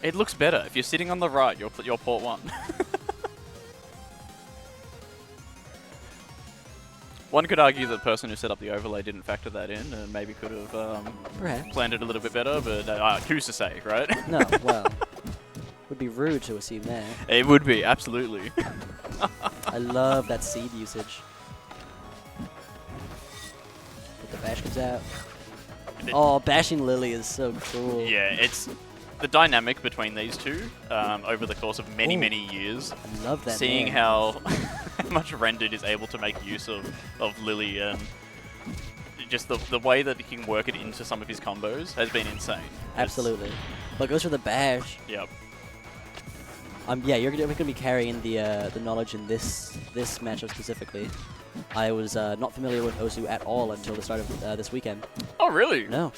It looks better. If you're sitting on the right, you're port 1. One could argue that the person who set up the overlay didn't factor that in and maybe could have planned it a little bit better, but who's to say, right? No, well, would be rude to assume that. It would be, absolutely. I love that seed usage. But the bash comes out. Oh, bashing Lily is so cool. Yeah, it's the dynamic between these two over the course of many, many years. I love that. Seeing how much Rendered is able to make use of Lily and just the way that he can work it into some of his combos has been insane. Absolutely. But goes for the bash. Yep. Yeah, you're going to be carrying the knowledge in this matchup specifically. I was not familiar with OSU at all until the start of this weekend. Oh, really? No.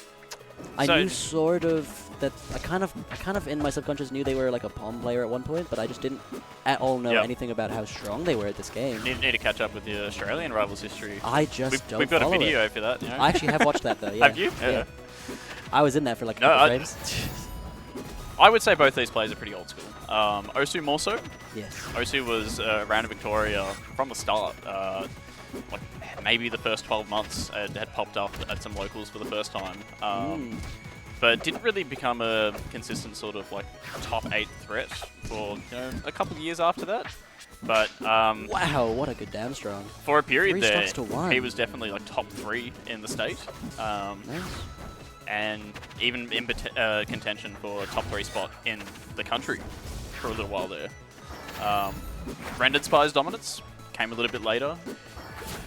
I knew sort of that. I kind of in my subconscious knew they were like a palm player at one point, but I just didn't at all know anything about how strong they were at this game. Need to catch up with the Australian rivals history. I just don't. We've got a follow video it. for that. You know? I actually have watched that though. Yeah. Have you? Yeah. I was in that for like a couple frames. I would say both these players are pretty old school. OSU more so. Yes. OSU was around in Victoria from the start. Like maybe the first 12 months had popped up at some locals for the first time. But didn't really become a consistent sort of like top 8 threat for a couple of years after that. But wow, what a good down strong. For a period there, he was definitely like top 3 in the state. Nice. And even in contention for a top 3 spot in the country for a little while there. RenderedSpy's dominance came a little bit later,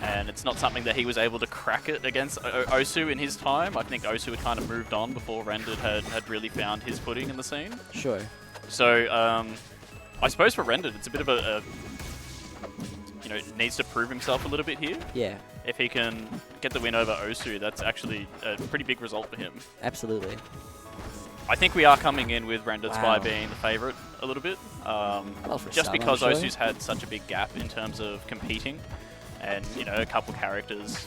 and it's not something that he was able to crack it against OSU in his time. I think OSU had kind of moved on before Rendered had really found his footing in the scene. Sure. So I suppose for Rendered, it's a bit of a needs to prove himself a little bit here. Yeah. If he can get the win over OSU, that's actually a pretty big result for him. Absolutely. I think we are coming in with RenderedSpy being the favourite a little bit. Just because OSU's had such a big gap in terms of competing and, a couple characters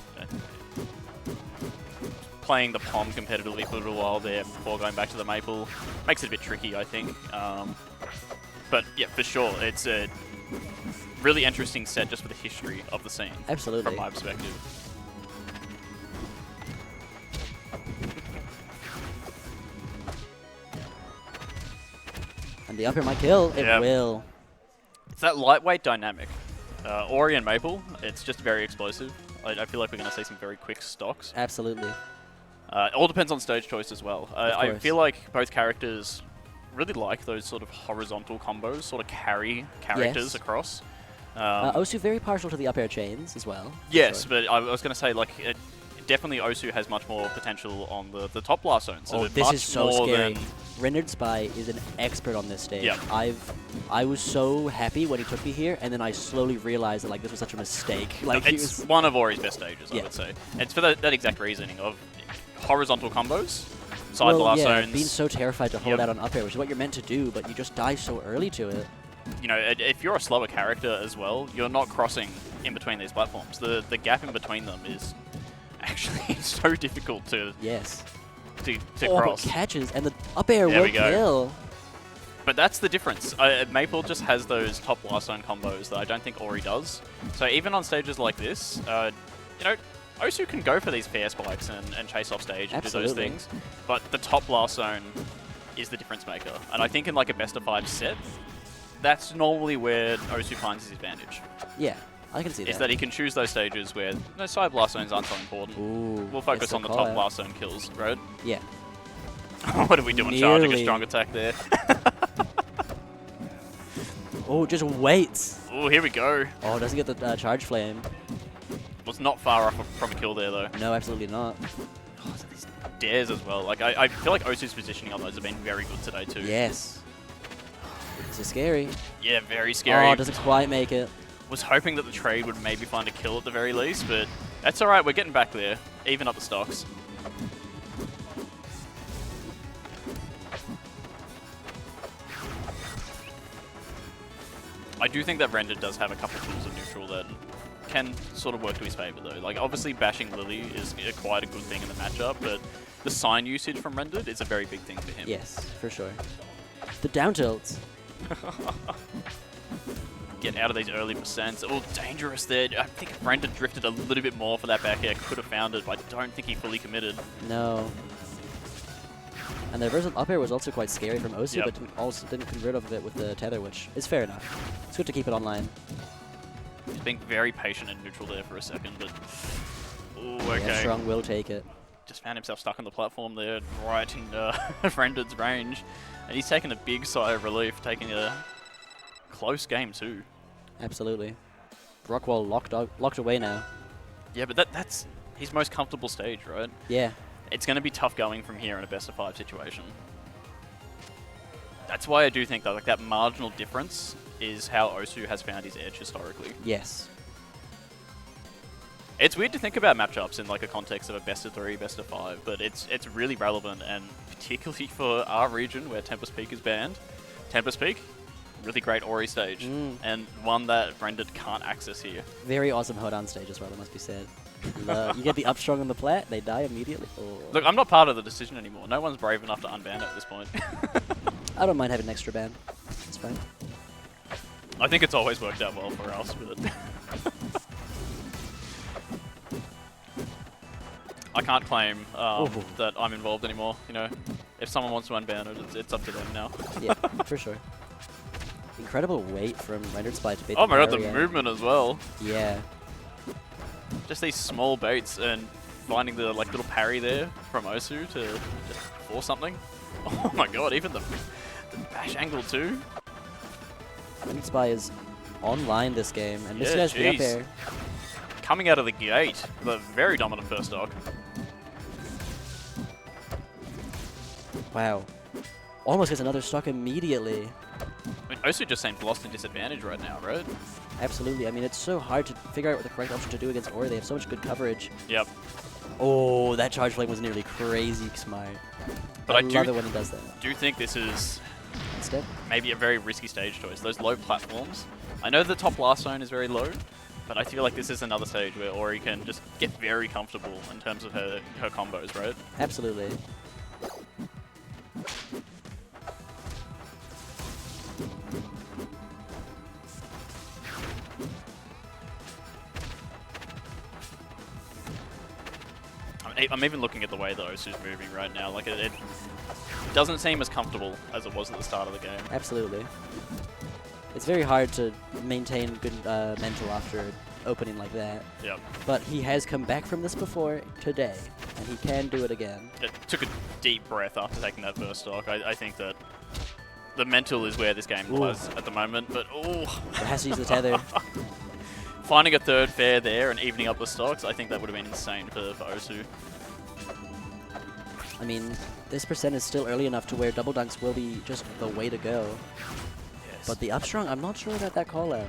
playing the POM competitively for a little while there before going back to the Maypul makes it a bit tricky, I think. But yeah, for sure, it's a really interesting set just for the history of the scene. Absolutely. From my perspective. And the upper might kill. It will. It's that lightweight dynamic. Ori and Maypul, it's just very explosive. I feel like we're going to see some very quick stocks. Absolutely. It all depends on stage choice as well. I feel like both characters really like those sort of horizontal combos, sort of carry characters across. OSU very partial to the up air chains as well. Yes, but I was going to say, like, definitely OSU has much more potential on the top blast zone. So this is so scary. RenderedSpy is an expert on this stage. Yeah. I was so happy when he took me here, and then I slowly realized that this was such a mistake. It's one of Ori's best stages, I would say. It's for that exact reasoning of horizontal combos, side blast zones. Being so terrified to hold out on up air, which is what you're meant to do, but you just die so early to it. If you're a slower character as well, you're not crossing in between these platforms. The gap in between them is actually so difficult to cross. But catches, and the up air will kill. But that's the difference. Maypul just has those top blast zone combos that I don't think Ori does. So even on stages like this, OSU can go for these fair spikes and chase off stage and do those things. But the top blast zone is the difference maker. And I think in like a best of 5 set, that's normally where OSU finds his advantage. Yeah, I can see that. Is that he can choose those stages where side blast zones aren't so important. We'll focus on the top blast zone kills, right? Yeah. What are we doing? Charging a strong attack there. Just waits. Oh, here we go. Oh, doesn't get the charge flame. Was not far off from a kill there, though. No, absolutely not. Oh, these dares as well. Like I feel like OSU's positioning on those have been very good today, too. Yes. This is scary. Yeah, very scary. Oh, doesn't quite make it. Was hoping that the trade would maybe find a kill at the very least, but that's alright, we're getting back there. Even up the stocks. I do think that Rendered does have a couple tools of neutral that can sort of work to his favour, though. Like, obviously bashing Lily is quite a good thing in the matchup, but the sign usage from Rendered is a very big thing for him. Yes, for sure. The down tilts. Get out of these early percents. Oh, dangerous there. I think if Rendered drifted a little bit more for that back air, could have found it, but I don't think he fully committed. No. And the reversal up air was also quite scary from OSU, Yep. but also didn't convert off of it with the tether, which is fair enough. It's good to keep it online. He's being very patient and neutral there for a second, but... Oh, okay. Yeah, Strong will take it. Just found himself stuck on the platform there, right in Rendered's range. And he's taken a big sigh of relief, taking a close game too. Absolutely. Rockwall locked away now. Yeah, but that's his most comfortable stage, right? Yeah. It's going to be tough going from here in a best of 5 situation. That's why I do think that that marginal difference is how OSU has found his edge historically. Yes. It's weird to think about matchups in like a context of a best of 3, best of 5, but it's really relevant, and particularly for our region where Tempest Peak is banned. Tempest Peak, really great Ori stage, and one that Rendered can't access here. Very awesome hold-on stage as well, it must be said. You get the up strong on the plat, they die immediately. Oh. Look, I'm not part of the decision anymore. No one's brave enough to unban it at this point. I don't mind having an extra ban. It's fine. I think it's always worked out well for us with it. I can't claim that I'm involved anymore. You know, if someone wants to unban it, it's up to them now. Yeah, for sure. Incredible weight from RenderedSpy to bait. Oh my god, the movement as well. Yeah. Just these small baits and finding the like little parry there from Osu to just force something. Oh my god, even the bash angle too. RenderedSpy is online this game, and this Yeah, guy's the up jeez. air. Coming out of the gate, the very dominant first stock. Wow. Almost gets another stock immediately. I mean, Osu just seems lost in disadvantage right now, right? Absolutely. I mean, it's so hard to figure out what the correct option to do against Ori. They have so much good coverage. Yep. Oh, that charge flame was nearly crazy smart. But I I love it when he does that. do think this is Instead, maybe a very risky stage choice. Those low platforms. I know the top blast zone is very low, but I feel like this is another stage where Ori can just get very comfortable in terms of her combos, right? absolutely. I'm even looking at the way that Osu's moving right now. Like it doesn't seem as comfortable as it was at the start of the game. Absolutely. It's very hard to maintain good mental after opening like that. Yep. But he has come back from this before today, and he can do it again. It took a deep breath after taking that first stock. I think that the mental is where this game lies at the moment. But It has to use the tether. finding a third fair there and evening up the stocks, I think that would have been insane for Osu. I mean, this percent is still early enough to where double dunks will be just the way to go. Yes. But the up strong, I'm not sure about that call out.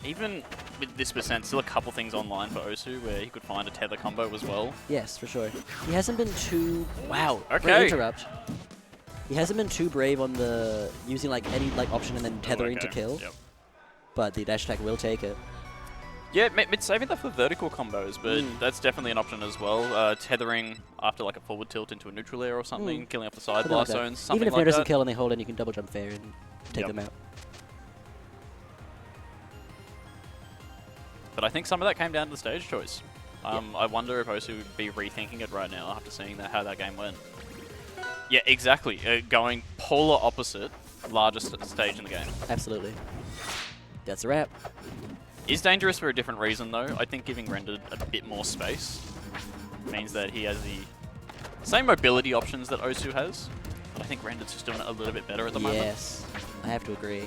Even with this percent, still a couple things online for Osu where he could find a tether combo as well. Yes, for sure. He hasn't been too... Wow. Okay. Great interrupt. He hasn't been too brave on the using like any like option and then tethering to kill. Yep. But the dash attack will take it. Yeah, saving that for vertical combos, but that's definitely an option as well. Tethering after like a forward tilt into a neutral air or something, killing off the side Something blast like that. zones, something Even if like there doesn't that. kill and they hold in, you can double jump fair and take them out. But I think some of that came down to the stage choice. I wonder if Osu would be rethinking it right now after seeing how that game went. Yeah, exactly. Going polar opposite, largest stage in the game. Absolutely. That's a wrap. Is dangerous for a different reason though. I think giving Rendered a bit more space means that he has the same mobility options that Osu has. But I think Rendered's just doing it a little bit better at the moment. Yes, I have to agree.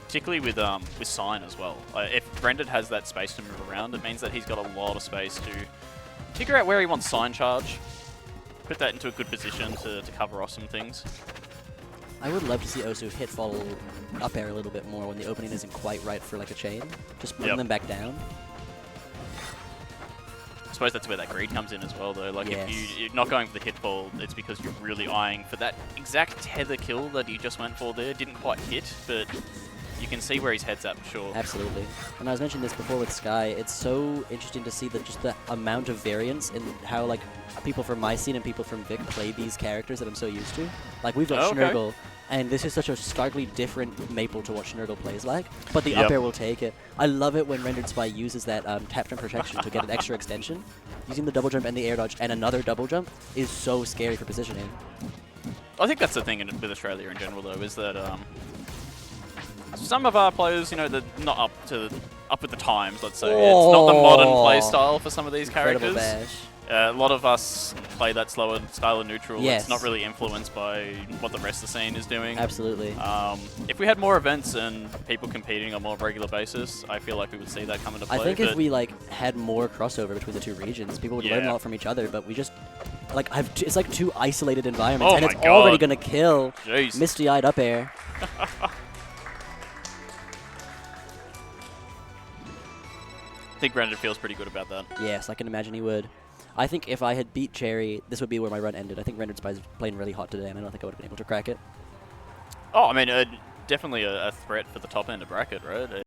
Particularly with Sign as well. If Rendered has that space to move around, it means that he's got a lot of space to figure out where he wants Sign charge, put that into a good position to cover off some things. I would love to see Osu hit fall up air a little bit more when the opening isn't quite right for like a chain. Just bring them back down. I suppose that's where that greed comes in as well though. Like Yes. if you're not going for the hit fall, it's because you're really eyeing for that exact tether kill that he just went for there. Didn't quite hit, but you can see where his head's at for sure. Absolutely. And I was mentioning this before with Sky. It's so interesting to see just the amount of variance in how like people from my scene and people from Vic play these characters that I'm so used to. Like we've got Schnurgle, and this is such a starkly different Maypul to what Schnurgle plays like. But the up air will take it. I love it when RenderedSpy uses that tap jump protection to get an extra extension. Using the double jump and the air dodge and another double jump is so scary for positioning. I think that's the thing with Australia in general, though, is that some of our players, you know, they're not up with the times. Let's say it's not the modern play style for some of these characters. Bash. A lot of us play that slower style of neutral. Yes. It's not really influenced by what the rest of the scene is doing. Absolutely. If we had more events and people competing on a more regular basis, I feel like we would see that come into play. I think if we like had more crossover between the two regions, people would learn a lot from each other. But we just like it's like two isolated environments, and it's already gonna kill. Jeez. Misty-eyed up air. I think Rendered feels pretty good about that. Yes, I can imagine he would. I think if I had beat Cherry, this would be where my run ended. I think RenderedSpy is playing really hot today, and I don't think I would have been able to crack it. Oh, I mean, definitely a threat for the top end of bracket, right?